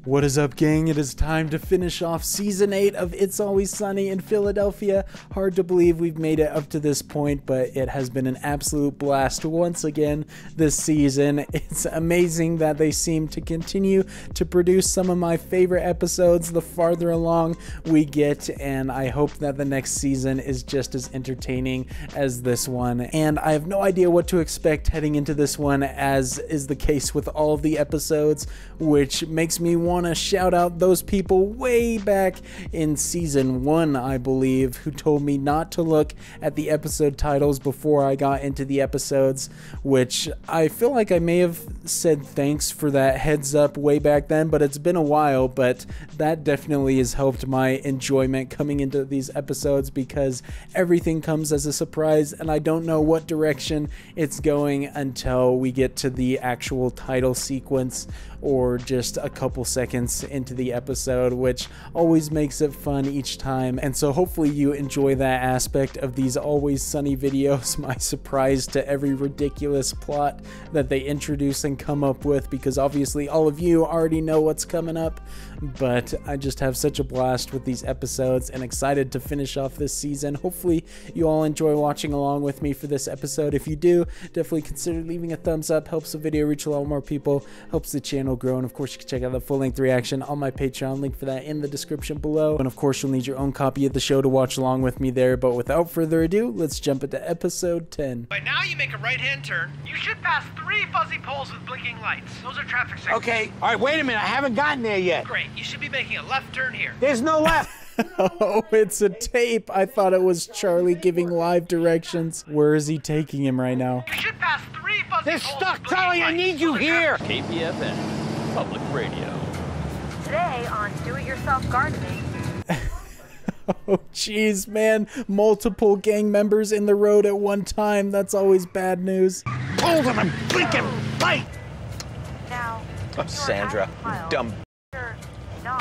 What is up, gang? It is time to finish off Season 8 of It's Always Sunny in Philadelphia. Hard to believe we've made it up to this point, but it has been an absolute blast once again this season. It's amazing that they seem to continue to produce some of my favorite episodes the farther along we get, and I hope that the next season is just as entertaining as this one. And I have no idea what to expect heading into this one, as is the case with all of the episodes, which makes me want to shout out those people way back in Season 1, I believe, who told me not to look at the episode titles before I got into the episodes, which I feel like I may have said thanks for that heads up way back then, but it's been a while. But that definitely has helped my enjoyment coming into these episodes, because everything comes as a surprise and I don't know what direction it's going until we get to the actual title sequence or just a couple seconds into the episode, which always makes it fun each time. And so hopefully you enjoy that aspect of these Always Sunny videos, my surprise to every ridiculous plot that they introduce and come up with, because obviously all of you already know what's coming up, but I just have such a blast with these episodes and excited to finish off this season. Hopefully you all enjoy watching along with me for this episode. If you do, definitely consider leaving a thumbs up. Helps the video reach a lot more people, helps the channel grow, and of course you can check out the full-length reaction on my Patreon, link for that in the description below. And of course you'll need your own copy of the show to watch along with me there. But without further ado, let's jump into episode 10. By now you make a right-hand turn. You should pass 3 fuzzy poles with blinking lights. Those are traffic signals. Okay, all right, wait a minute, I haven't gotten there yet. Great, you should be making a left turn here. There's no left. Oh, it's a tape. I thought it was Charlie giving live directions. Where is he taking him right now? You should pass 3 fuzzy They're poles stuck, with blinking Charlie, I lights. need you here. KPFN, Public Radio. Today on Do-It-Yourself Gardening. Oh, jeez, man. Multiple gang members in the road at one time. That's always bad news. Hold him and blinking light. Now, Oh, Sandra, you dumb. You're not.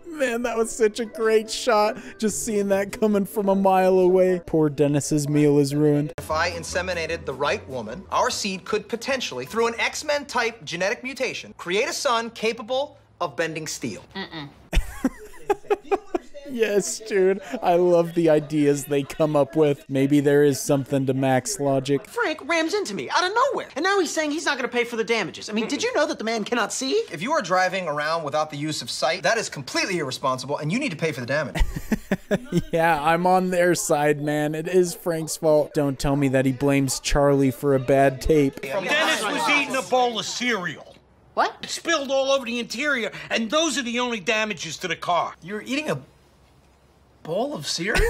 Man, that was such a great shot. Just seeing that coming from a mile away. Poor Dennis's meal is ruined. If I inseminated the right woman, our seed could potentially, through an X-Men type genetic mutation, create a son capable of bending steel. Yes, dude. I love the ideas they come up with. Maybe there is something to Mac's logic. Frank rams into me out of nowhere, and now he's saying he's not going to pay for the damages. I mean, did you know that the man cannot see? If you are driving around without the use of sight, that is completely irresponsible, and you need to pay for the damage. Yeah, I'm on their side, man. It is Frank's fault. Don't tell me that he blames Charlie for a bad tape. Dennis was eating a bowl of cereal. What? It spilled all over the interior, and those are the only damages to the car. You're eating a bowl of cereal?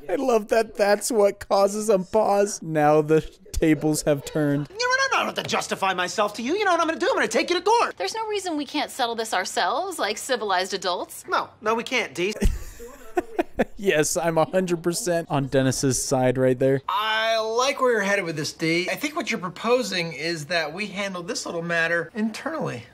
I love that that's what causes them pause. Now the tables have turned. You know what? I don't have to justify myself to you. You know what I'm going to do? I'm going to take you to court. There's no reason we can't settle this ourselves, like civilized adults. No, we can't, Dee. Yes, I'm 100% on Dennis's side right there. I like where you're headed with this, D. I think what you're proposing is that we handle this little matter internally.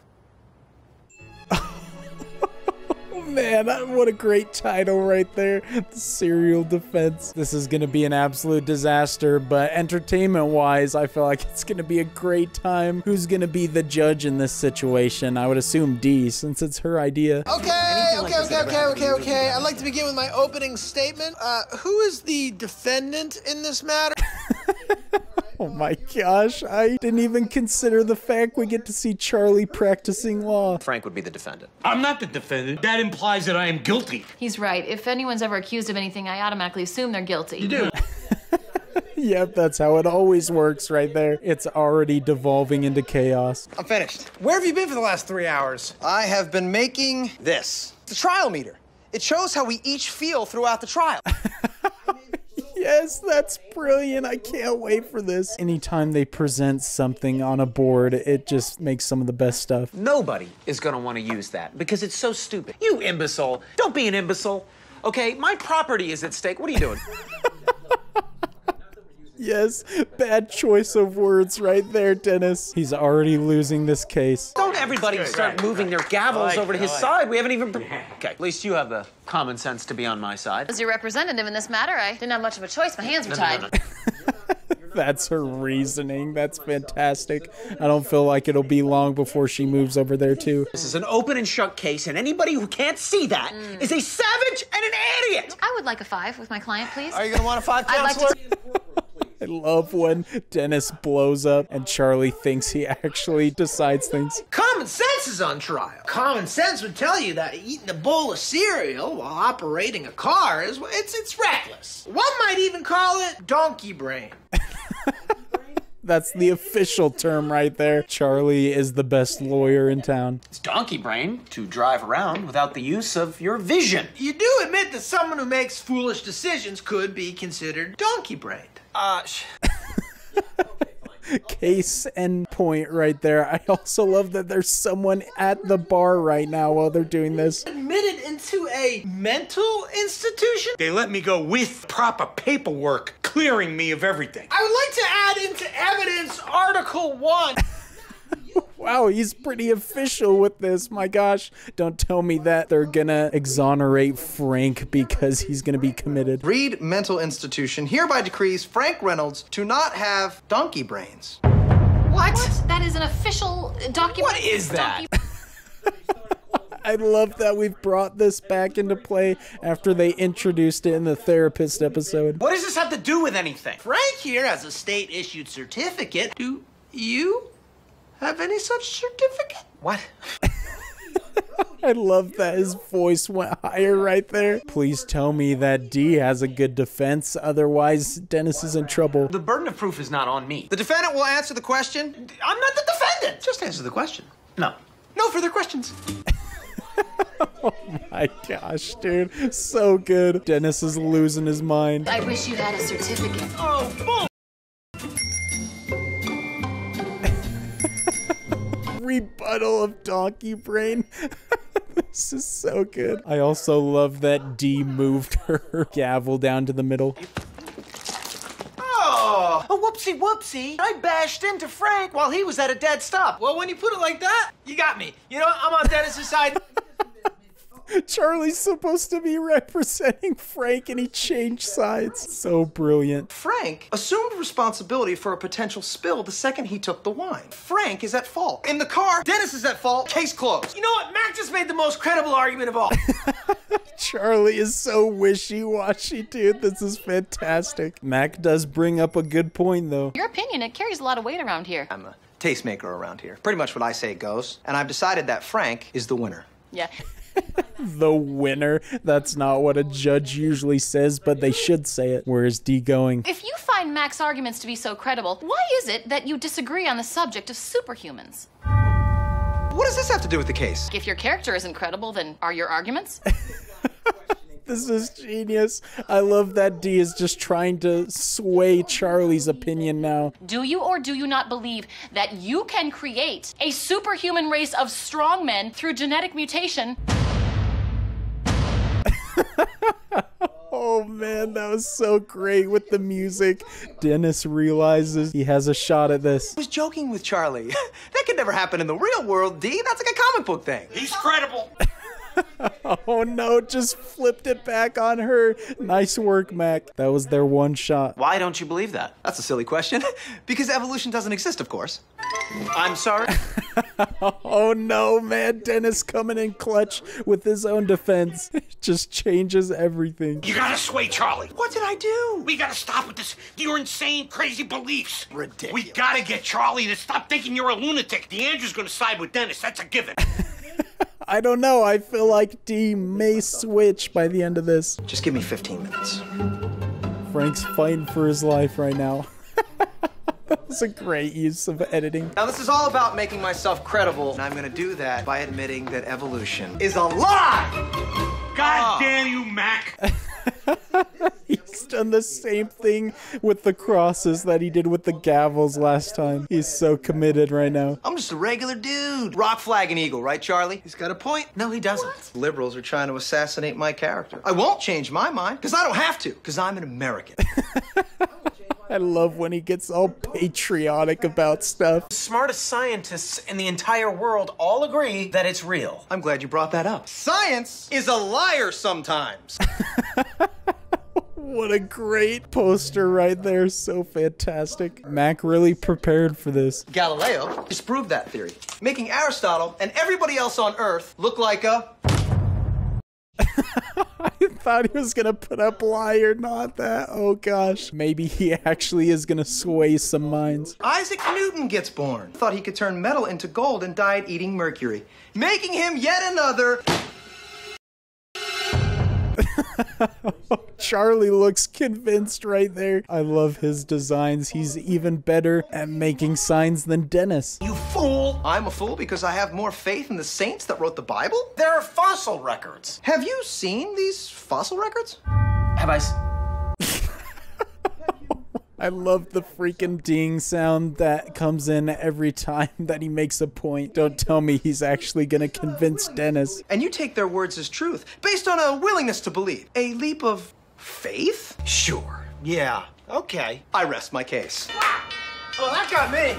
Man, what a great title right there. The Serial Defense. This is going to be an absolute disaster, but entertainment-wise, I feel like it's going to be a great time. Who's going to be the judge in this situation? I would assume Dee, since it's her idea. Okay. I'd like to begin with my opening statement. Who is the defendant in this matter? Oh my gosh, I didn't even consider the fact we get to see Charlie practicing law. Frank would be the defendant. I'm not the defendant. That implies that I am guilty. He's right. If anyone's ever accused of anything, I automatically assume they're guilty. You do. Yep, that's how it always works right there. It's already devolving into chaos. I'm finished. Where have you been for the last 3 hours? I have been making this. The trial meter. It shows how we each feel throughout the trial. Yes, that's brilliant. I can't wait for this. Anytime they present something on a board, it just makes some of the best stuff. Nobody is going to want to use that because it's so stupid. You imbecile. Don't be an imbecile. Okay, my property is at stake. What are you doing? Yes, bad choice of words right there, Dennis. He's already losing this case. Don't everybody start moving their gavels over to his side. We haven't even... Okay, at least you have the common sense to be on my side. As your representative in this matter, I didn't have much of a choice. My hands were tied. That's her reasoning. That's fantastic. I don't feel like it'll be long before she moves over there too. This is an open and shut case, and anybody who can't see that is a savage and an idiot. I would like a 5 with my client, please. Are you gonna want a 5, I'd like counselor? I love when Dennis blows up and Charlie thinks he actually decides things. Common sense is on trial. Common sense would tell you that eating a bowl of cereal while operating a car is it's reckless. One might even call it donkey brain. That's the official term right there. Charlie is the best lawyer in town. It's donkey brain to drive around without the use of your vision. You do admit that someone who makes foolish decisions could be considered donkey brained. Case and point right there. I also love that there's someone at the bar right now while they're doing this. Admitted into a mental institution? They let me go with proper paperwork, clearing me of everything. I would like to add into evidence Article 1. Wow, he's pretty official with this. My gosh, don't tell me that they're gonna exonerate Frank because he's gonna be committed. Read mental institution hereby decrees Frank Reynolds to not have donkey brains. What? That is an official document. What is that? I love that we've brought this back into play after they introduced it in the therapist episode. What does this have to do with anything? Frank here has a state-issued certificate. Do you have any such certificate? What? I love that his voice went higher right there. Please tell me that D has a good defense, otherwise Dennis is in trouble. The burden of proof is not on me. The defendant will answer the question. I'm not the defendant. Just answer the question. No. No further questions. Oh my gosh, dude. So good. Dennis is losing his mind. I wish you had a certificate. Oh, bull. Rebuttal of donkey brain. This is so good. I also love that D moved her gavel down to the middle. Oh. Oh, whoopsie whoopsie. I bashed into Frank while he was at a dead stop. Well, when you put it like that, you got me. You know, I'm on Dennis's side. Charlie's supposed to be representing Frank and he changed sides. So brilliant. Frank assumed responsibility for a potential spill the second he took the wine. Frank is at fault. In the car, Dennis is at fault. Case closed. You know what? Mac just made the most credible argument of all. Charlie is so wishy-washy, dude. This is fantastic. Mac does bring up a good point, though. Your opinion, it carries a lot of weight around here. I'm a tastemaker around here. Pretty much what I say goes. And I've decided that Frank is the winner. Yeah. The winner. That's not what a judge usually says, but they should say it. Where's D going? If you find Mac's arguments to be so credible, why is it that you disagree on the subject of superhumans? What does this have to do with the case? If your character isn't credible, then are your arguments? This is genius. I love that D is just trying to sway Charlie's opinion now. Do you or do you not believe that you can create a superhuman race of strong men through genetic mutation? Oh man, that was so great with the music. Dennis realizes he has a shot at this. I was joking with Charlie. That could never happen in the real world, D. That's like a comic book thing. He's credible. Oh no, just flipped it back on her. Nice work, Mac. That was their one shot. Why don't you believe that? That's a silly question. Because evolution doesn't exist, of course. I'm sorry? Oh no, man. Dennis coming in clutch with his own defense. Just changes everything. You gotta sway Charlie. What did I do? We gotta stop with this. Your insane, crazy beliefs. Ridiculous. We gotta get Charlie to stop thinking you're a lunatic. The Andrew's gonna side with Dennis. That's a given. I don't know. I feel like D may switch by the end of this. Just give me 15 minutes. Frank's fighting for his life right now. That's a great use of editing. Now, this is all about making myself credible, and I'm going to do that by admitting that evolution is a lie! God damn you, Mac. He's done the same thing with the crosses that he did with the gavels last time. He's so committed right now. I'm just a regular dude. Rock, flag, and eagle, right, Charlie? He's got a point. No, he doesn't. Liberals are trying to assassinate my character. I won't change my mind, because I don't have to, because I'm an American. I love when he gets all patriotic about stuff. The smartest scientists in the entire world all agree that it's real. I'm glad you brought that up. Science is a liar sometimes. What a great poster right there. So fantastic. Mac really prepared for this. Galileo disproved that theory, making Aristotle and everybody else on Earth look like a... I thought he was gonna put up liar, not that. Oh gosh. Maybe he actually is gonna sway some minds. Isaac Newton gets born. Thought he could turn metal into gold and died eating mercury, making him yet another... Charlie looks convinced right there. I love his designs. He's even better at making signs than Dennis. You fool! I'm a fool because I have more faith in the saints that wrote the Bible? There are fossil records. Have you seen these fossil records? Have I... I love the freaking ding sound that comes in every time that he makes a point. Don't tell me he's actually gonna convince Dennis. And you take their words as truth, based on a willingness to believe. A leap of faith? Sure. Yeah. Okay. I rest my case. Oh, that got me.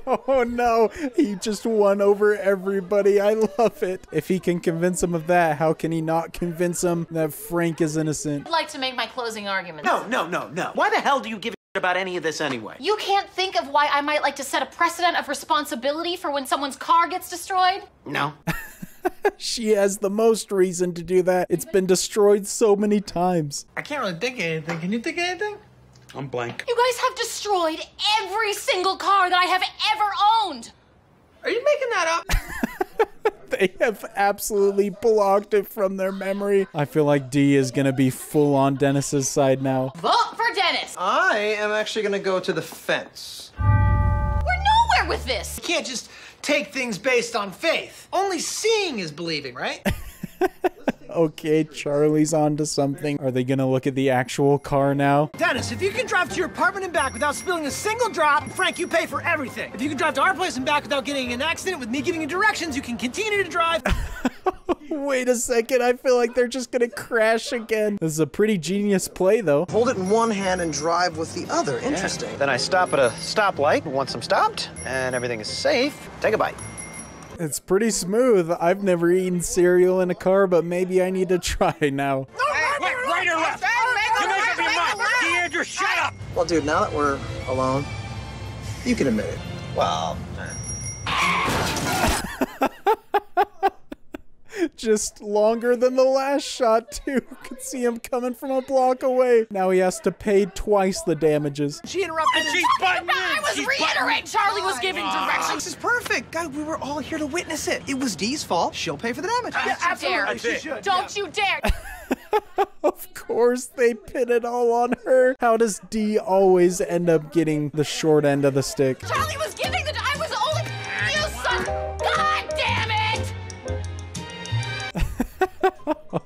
Oh no, he just won over everybody. I love it. If he can convince him of that, how can he not convince him that Frank is innocent? I'd like to make my closing arguments. No. Why the hell do you give a shit about any of this anyway? You can't think of why I might like to set a precedent of responsibility for when someone's car gets destroyed? No. She has the most reason to do that. It's been destroyed so many times. I can't really think of anything. Can you think of anything? I'm blank. You guys have destroyed every single car that I have ever owned. Are you making that up? They have absolutely blocked it from their memory. I feel like D is gonna be full on Dennis's side now. Vote for Dennis. I am actually gonna go to the fence. We're nowhere with this. You can't just take things based on faith. Only seeing is believing, right? Okay, Charlie's onto something. Are they gonna look at the actual car now? Dennis, if you can drive to your apartment and back without spilling a single drop, Frank, you pay for everything. If you can drive to our place and back without getting in an accident with me giving you directions, you can continue to drive. Wait a second, I feel like they're just gonna crash again. This is a pretty genius play, though. Hold it in one hand and drive with the other. Interesting. Then I stop at a stoplight once I'm stopped and everything is safe. Take a bite. It's pretty smooth. I've never eaten cereal in a car, but maybe I need to try now. Right or left? You make up your mind. Deandra, shut up! Well, dude, now that we're alone, you can admit it. Well, Just longer than the last shot, too. Could see him coming from a block away. Now he has to pay twice the damages. She interrupted. and she's butting in. I was reiterating. Charlie was giving directions. This is perfect. God, we were all here to witness it. It was Dee's fault. She'll pay for the damage. Don't you dare. That's it. She should. Don't you dare. Of course, they pin it all on her. How does D always end up getting the short end of the stick? Charlie was giving the... I was only... You son... God damn it!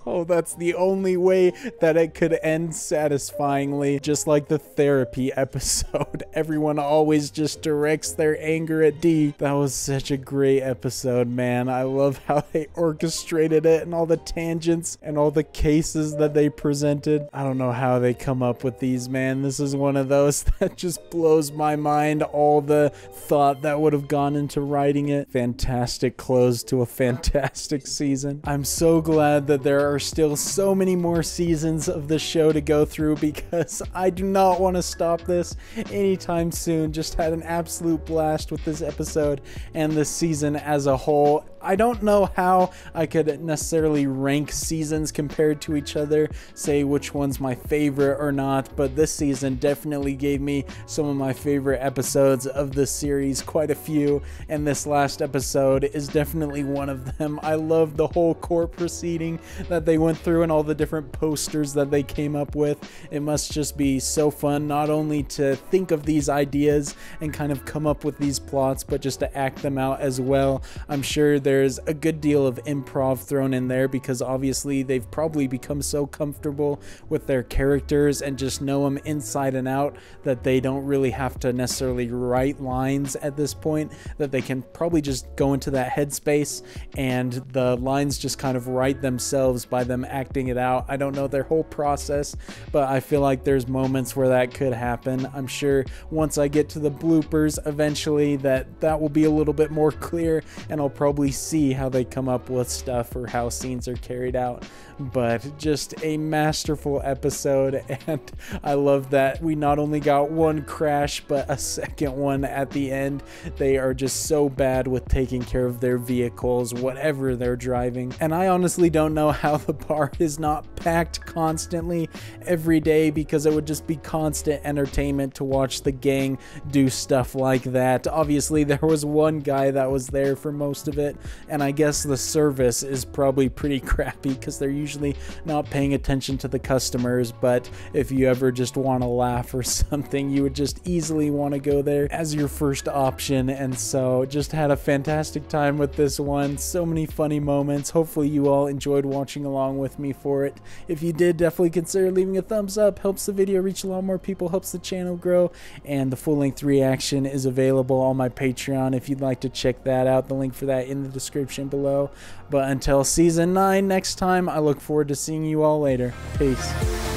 Oh, that's the only way that it could end satisfyingly. Just like the therapy episode. Everyone always just directs their anger at D. That was such a great episode, man. I love how they orchestrated it and all the tangents and all the cases that they presented. I don't know how they come up with these, man. This is one of those that just blows my mind. All the thought that would have gone into writing it. Fantastic close to a fantastic season. I'm so glad that there are still so many more seasons of this show to go through because I do not want to stop this anytime soon. Just had an absolute blast with this episode and this season as a whole. I don't know how I could necessarily rank seasons compared to each other, say which one's my favorite or not, but this season definitely gave me some of my favorite episodes of this series, quite a few, and this last episode is definitely one of them. I love the whole court proceeding that they went through and all the different posters that they came up with. It must just be so fun not only to think of these ideas and kind of come up with these plots, but just to act them out as well. I'm sure there's a good deal of improv thrown in there because obviously they've probably become so comfortable with their characters and just know them inside and out that they don't really have to necessarily write lines at this point, that they can probably just go into that headspace and the lines just kind of write themselves by them acting it out. I don't know their whole process, but I feel like there's moments where that could happen. I'm sure once I get to the bloopers eventually that will be a little bit more clear, and I'll probably see how they come up with stuff or how scenes are carried out. But just a masterful episode, and I love that we not only got one crash but a second one at the end. They are just so bad with taking care of their vehicles, whatever they're driving. And I honestly don't know how the bar is not packed constantly every day, because it would just be constant entertainment to watch the gang do stuff like that. Obviously there was one guy that was there for most of it, and I guess the service is probably pretty crappy because they're usually not paying attention to the customers. But if you ever just want to laugh or something, you would just easily want to go there as your first option. And so just had a fantastic time with this one. So many funny moments. Hopefully you all enjoyed watching along with me for it. If you did, definitely consider leaving a thumbs up. Helps the video reach a lot more people, helps the channel grow, and the full-length reaction is available on my Patreon if you'd like to check that out. The link for that in the description below. But until season 9 next time, I look forward to seeing you all later. Peace.